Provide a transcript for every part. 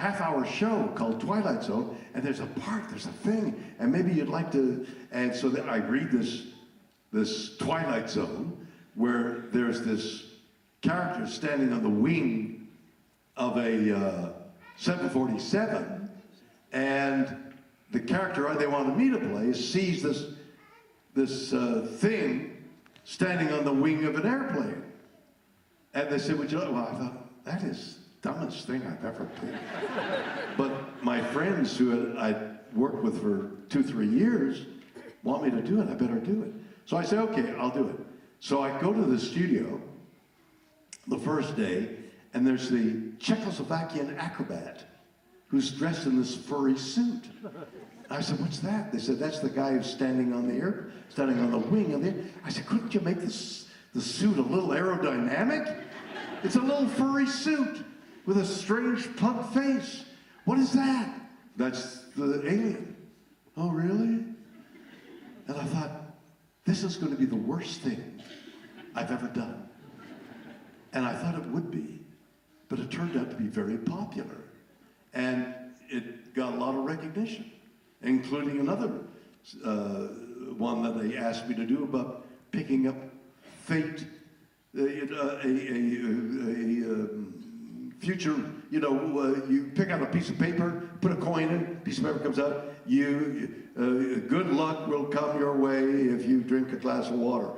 half-hour show called Twilight Zone, and there's a part, there's a thing, and maybe you'd like to, and so I read this Twilight Zone, where there's this character standing on the wing of a 747, and the character they wanted me to play sees this thing standing on the wing of an airplane. And they said, would you like, well, I thought, that is the dumbest thing I've ever done. But my friends who I'd worked with for 2-3 years want me to do it, I better do it. So I say, okay, I'll do it. So I go to the studio the first day, and there's the Czechoslovakian acrobat who's dressed in this furry suit. I said, what's that? They said, that's the guy who's standing on the wing of the air. I said, couldn't you make the suit a little aerodynamic? It's a little furry suit with a strange pug face. What is that? That's the alien. Oh, really? And I thought, this is going to be the worst thing I've ever done. And I thought it would be, but it turned out to be very popular. And it got a lot of recognition, including another one that they asked me to do about picking up fate, future, you pick out a piece of paper, put a coin in, piece of paper comes out, good luck will come your way if you drink a glass of water.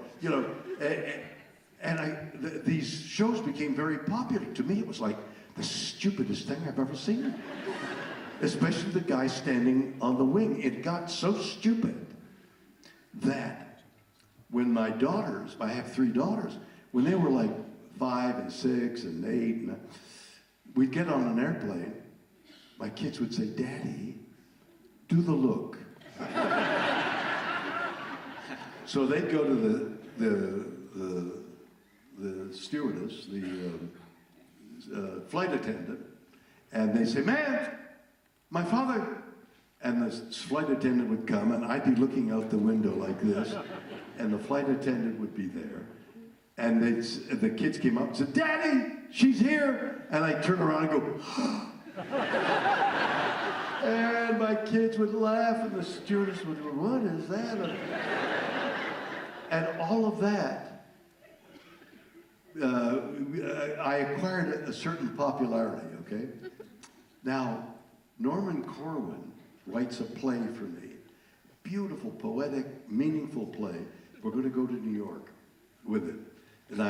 These shows became very popular. To me, it was like the stupidest thing I've ever seen. Especially the guy standing on the wing. It got so stupid that when my daughters, I have 3 daughters, when they were like 5 and 6 and 8, and we'd get on an airplane, my kids would say, Daddy, do the look. So they'd go to the stewardess, the flight attendant, and they say, ma'am, my father, and the flight attendant would come, and I'd be looking out the window like this, and the flight attendant would be there, and the kids came up and said, Daddy, she's here, and I'd turn around and go, and my kids would laugh, and the stewardess would go, what is that? And all of that, I acquired a certain popularity, okay? Now, Norman Corwin writes a play for me. Beautiful, poetic, meaningful play. We're going to go to New York with it. And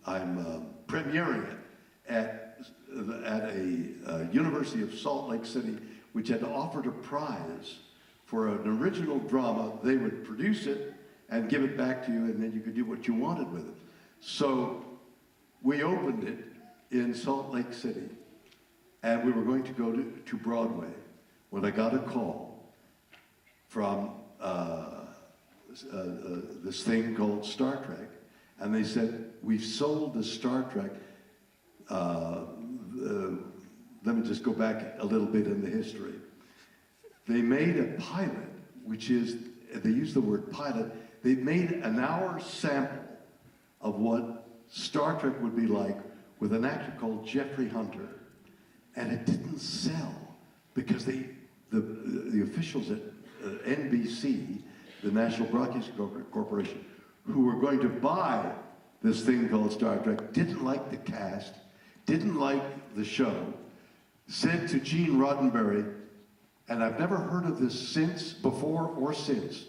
I'm premiering it at a University of Salt Lake City, which had offered a prize for an original drama. They would produce it and give it back to you, and then you could do what you wanted with it. So we opened it in Salt Lake City. And we were going to go to Broadway when I got a call from this thing called Star Trek. And they said, we've sold the Star Trek. Let me just go back a little bit in the history. They made a pilot, which is, they use the word pilot, they made an hour sample of what Star Trek would be like with an actor called Jeffrey Hunter. And it didn't sell because the officials at NBC, the National Broadcasting Corporation, who were going to buy this thing called Star Trek, didn't like the cast, didn't like the show, said to Gene Roddenberry, and I've never heard of this since, before or since,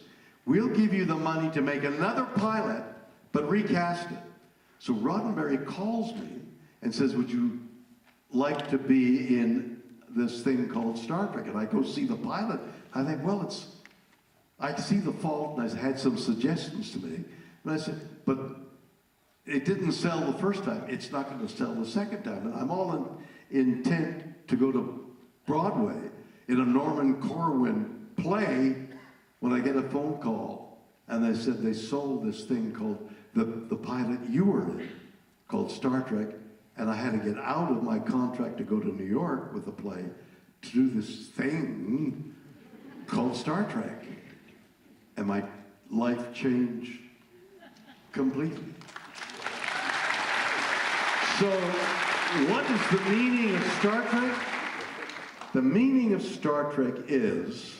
we'll give you the money to make another pilot, but recast it. So Roddenberry calls me and says, would you like to be in this thing called Star Trek? And I go see the pilot. I think, well, I see the fault, and I had some suggestions to make. And I said, but it didn't sell the first time. It's not going to sell the second time. And I'm all intent to go to Broadway in a Norman Corwin play when I get a phone call. And they said they sold this thing called the pilot you were in, called Star Trek. And I had to get out of my contract to go to New York with the play to do this thing called Star Trek. And my life changed completely. So what is the meaning of Star Trek? The meaning of Star Trek is,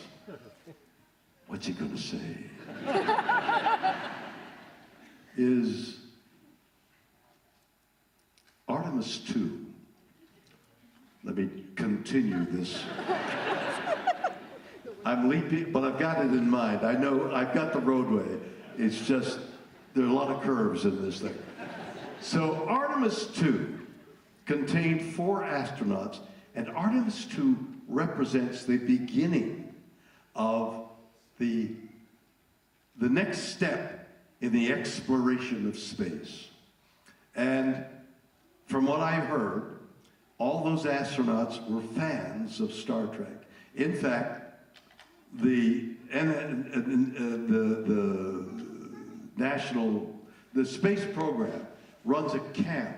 what's he going to say? Is Artemis 2. Let me continue this. I'm leaping, but I've got it in mind. I know I've got the roadway. It's just, there are a lot of curves in this thing. So Artemis 2 contained 4 astronauts, and Artemis 2 represents the beginning of the next step in the exploration of space. And from what I heard, all those astronauts were fans of Star Trek. In fact, the space program runs a camp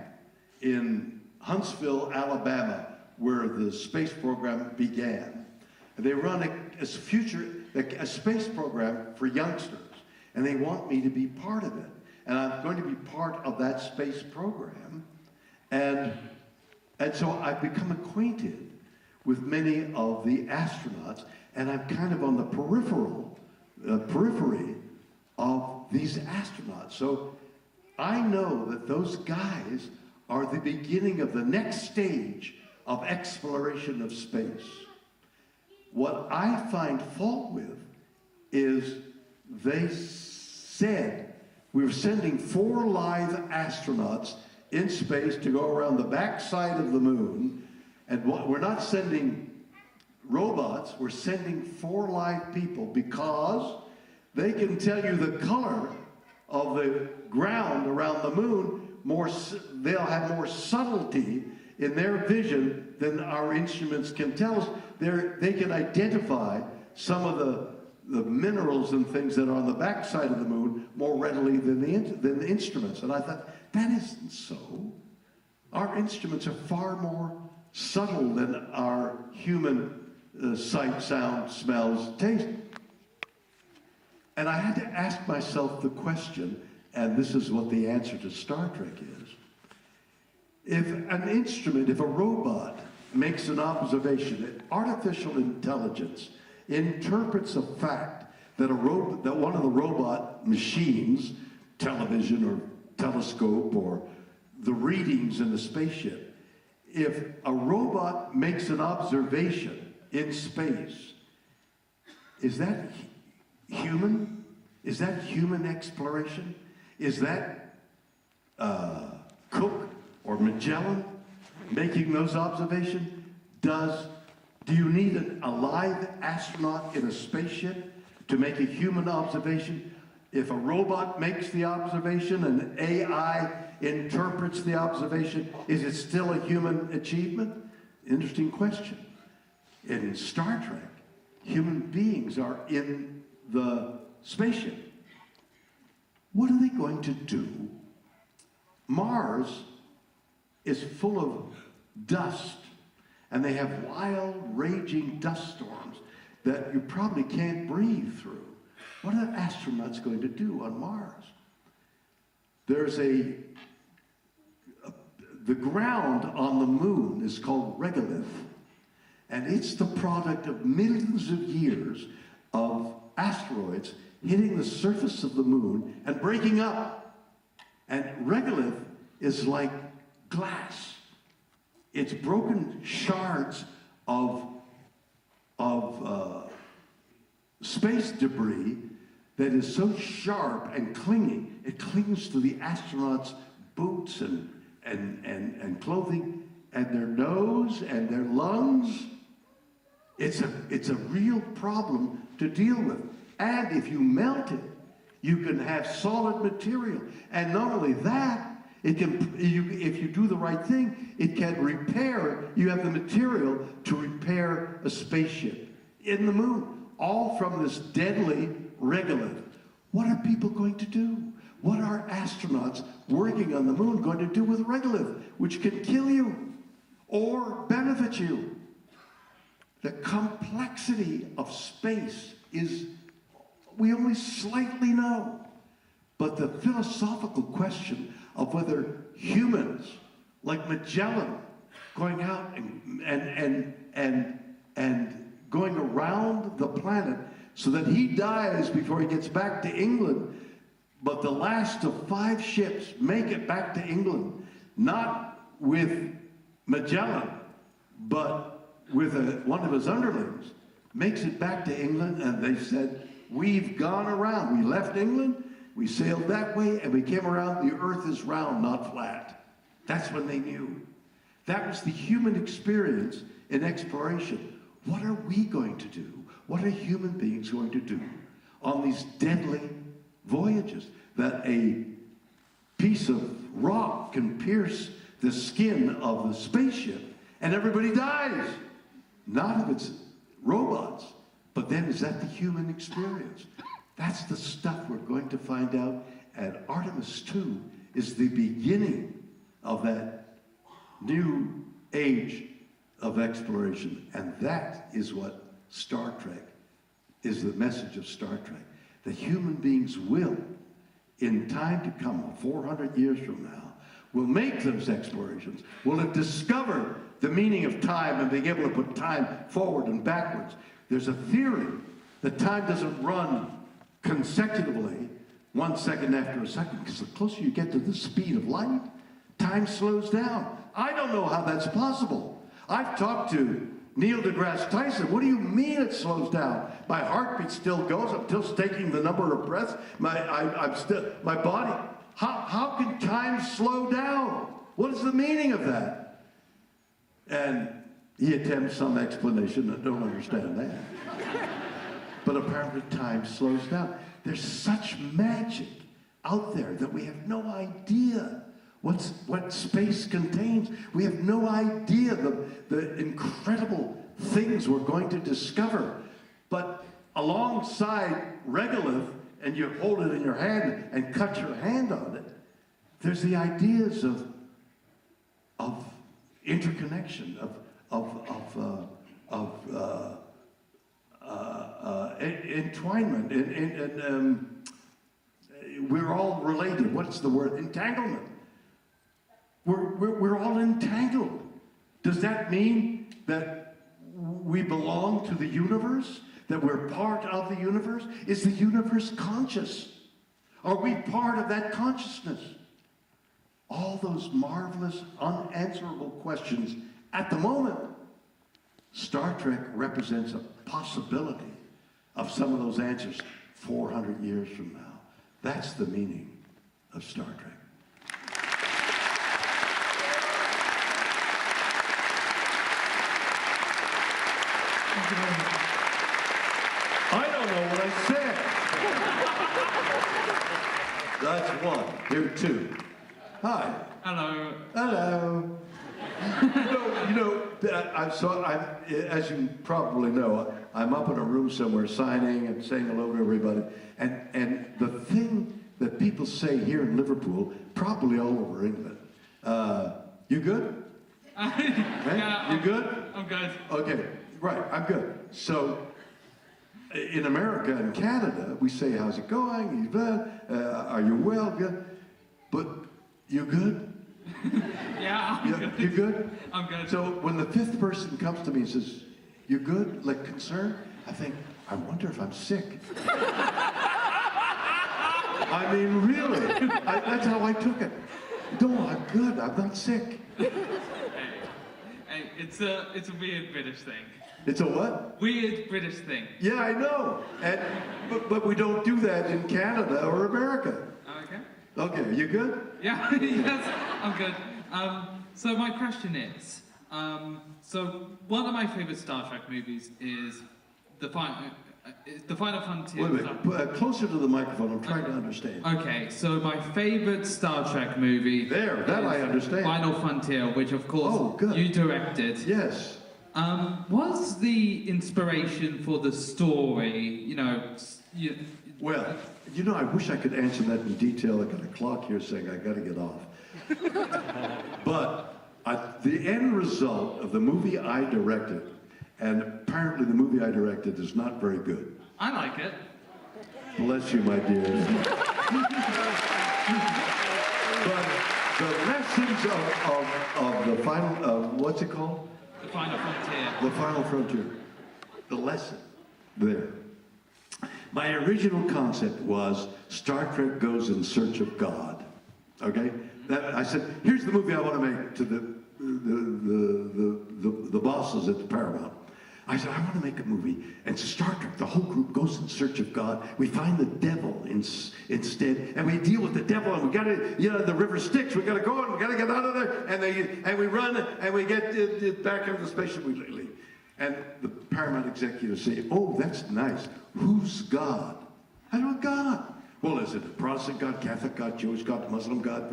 in Huntsville, Alabama, where the space program began. And they run a space program for youngsters, and they want me to be part of it. And I'm going to be part of that space program. And so I've become acquainted with many of the astronauts, and I'm kind of on the periphery of these astronauts. So I know that those guys are the beginning of the next stage of exploration of space. What I find fault with is they said we were sending 4 live astronauts in space to go around the backside of the moon, and we're not sending robots, we're sending 4 live people because they can tell you the color of the ground around the moon. They'll have more subtlety in their vision than our instruments can tell us. They can identify some of the minerals and things that are on the backside of the moon more readily than the instruments. And I thought, that isn't so. Our instruments are far more subtle than our human sight, sound, smells, taste. And I had to ask myself the question, and this is what the answer to Star Trek is. If an instrument, if a robot makes an observation, that artificial intelligence interprets a fact that one of the robot machines, television or telescope or the readings in the spaceship, if a robot makes an observation in space, is that human? Is that human exploration? Is that Cook or Magellan making those observations? Do you need a live astronaut in a spaceship to make a human observation? If a robot makes the observation and AI interprets the observation, is it still a human achievement? Interesting question. In Star Trek, human beings are in the spaceship. What are they going to do? Mars is full of dust, and they have wild, raging dust storms that you probably can't breathe through. What are astronauts going to do on Mars? There's the ground on the moon is called regolith, and it's the product of millions of years of asteroids hitting the surface of the moon and breaking up. And regolith is like glass. It's broken shards of space debris that is so sharp and clinging, it clings to the astronauts' boots and clothing and their nose and their lungs. It's a real problem to deal with. And if you melt it, you can have solid material. And not only that, if you do the right thing, it can repair, you have the material to repair a spaceship in the moon, all from this deadly regolith. What are people going to do? What are astronauts working on the moon going to do with regolith, which can kill you or benefit you? The complexity of space is, we only slightly know. But the philosophical question of whether humans, like Magellan, going out and and going around the planet so that he dies before he gets back to England. But the last of 5 ships make it back to England, not with Magellan, but with one of his underlings. Makes it back to England, and they said, we've gone around. We left England, we sailed that way, and we came around. The earth is round, not flat. That's when they knew. That was the human experience in exploration. What are we going to do? What are human beings going to do on these deadly voyages? That a piece of rock can pierce the skin of the spaceship and everybody dies. Not if it's robots, but then is that the human experience? That's the stuff we're going to find out, and Artemis 2 is the beginning of that new age of exploration, and that is what Star Trek is, the message of Star Trek. The human beings will, in time to come, 400 years from now, will make those explorations, will have discovered the meaning of time and being able to put time forward and backwards. There's a theory that time doesn't run consecutively 1 second after a second, because the closer you get to the speed of light, time slows down. I don't know how that's possible. I've talked to Neil deGrasse Tyson. What do you mean it slows down? My heartbeat still goes. I'm still taking the number of breaths. My body. How can time slow down? What is the meaning of that? And he attempts some explanation. I don't understand that. But apparently time slows down. There's such magic out there that we have no idea what space contains. We have no idea the incredible things we're going to discover. But alongside regolith, and you hold it in your hand and cut your hand on it, there's the ideas of interconnection, entwinement, and we're all related. What's the word? Entanglement. We're all entangled. Does that mean that we belong to the universe? That we're part of the universe? Is the universe conscious? Are we part of that consciousness? All those marvelous, unanswerable questions at the moment. Star Trek represents a possibility of some of those answers 400 years from now. That's the meaning of Star Trek. I don't know what I said. That's one. Here, two. Hi. Hello. Hello. As you probably know, I'm up in a room somewhere signing and saying hello to everybody. And the thing that people say here in Liverpool, probably all over England, you good? Yeah, you good? I'm good. Okay, right, I'm good. So, in America and Canada, we say, how's it going? You good? Are you well? Good. But you good? Yeah, I'm good. You good? I'm good. So when the fifth person comes to me and says, you good? Like concerned? I think, I wonder if I'm sick. I mean, really. That's how I took it. No, I'm good. I'm not sick. Hey, it's a weird British thing. It's a what? Weird British thing. Yeah, I know. But we don't do that in Canada or America. Okay. Okay, you good? Yeah, yes, I'm good. So my question is, so one of my favorite Star Trek movies is The Final Frontier. Wait a minute, closer to the microphone, I'm trying to understand. Okay, so my favorite Star Trek movie That I understand. Final Frontier, which of course you directed. Yes. Was the inspiration for the story, Well, I wish I could answer that in detail. I got a clock here saying I got to get off. But the end result of the movie I directed, and apparently the movie I directed is not very good. I like it. Bless you, my dear. But the lessons of the final, what's it called? Final Frontier. The Final Frontier. The lesson there. My original concept was Star Trek goes in search of God. Okay? I said, here's the movie I want to make to the bosses at the Paramount. I said, I want to make a movie, and Star Trek, the whole group goes in search of God. We find the devil instead, and we deal with the devil, and we got to, the river Styx, we got to go, and we got to get out of there, and we run, and we get back into the spaceship, we leave. And the Paramount executives say, oh, that's nice. Who's God? I don't know, God. Well, is it a Protestant God, Catholic God, Jewish God, Muslim God?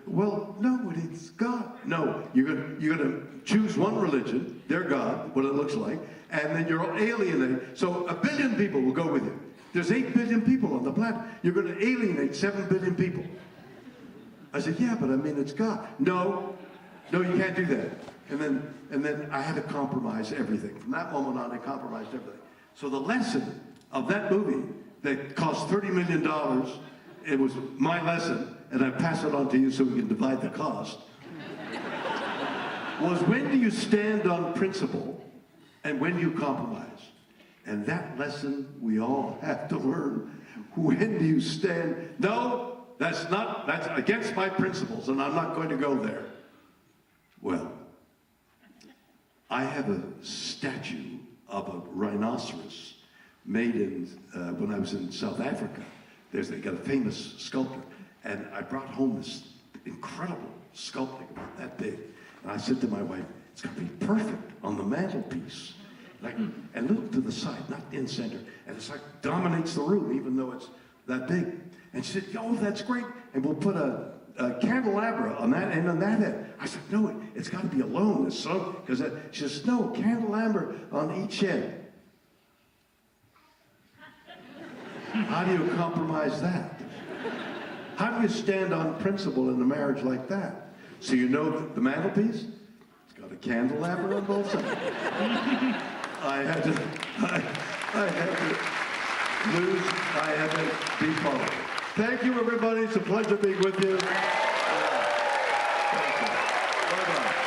Well, no, it's God. No, you're gonna choose one religion, their God, what it looks like, and then you're alienated. So 1 billion people will go with you. There's 8 billion people on the planet. You're going to alienate 7 billion people. I said, yeah, but I mean, it's God. No, you can't do that. And then I had to compromise everything. From that moment on, I compromised everything. So the lesson of that movie that cost $30 million, it was my lesson, and I pass it on to you so we can divide the cost, was when do you stand on principle and when do you compromise? And that lesson we all have to learn. When do you stand? No, that's against my principles, and I'm not going to go there. Well, I have a statue of a rhinoceros made in, when I was in South Africa. They got a famous sculptor, and I brought home this incredible sculpting about that big. And I said to my wife, it's got to be perfect on the mantelpiece. And look to the side, not in center. And it's like dominates the room, even though it's that big. And she said, oh, that's great. And we'll put a candelabra on that end, on that end. I said, no, it's got to be alone. Because she says, no, candelabra on each end. How do you compromise that? How do you stand on principle in a marriage like that? So you know the mantelpiece? It's got a candelabra on both sides. I had to lose, I had to be followed. Thank you, everybody. It's a pleasure being with you. Thank you. Bye-bye.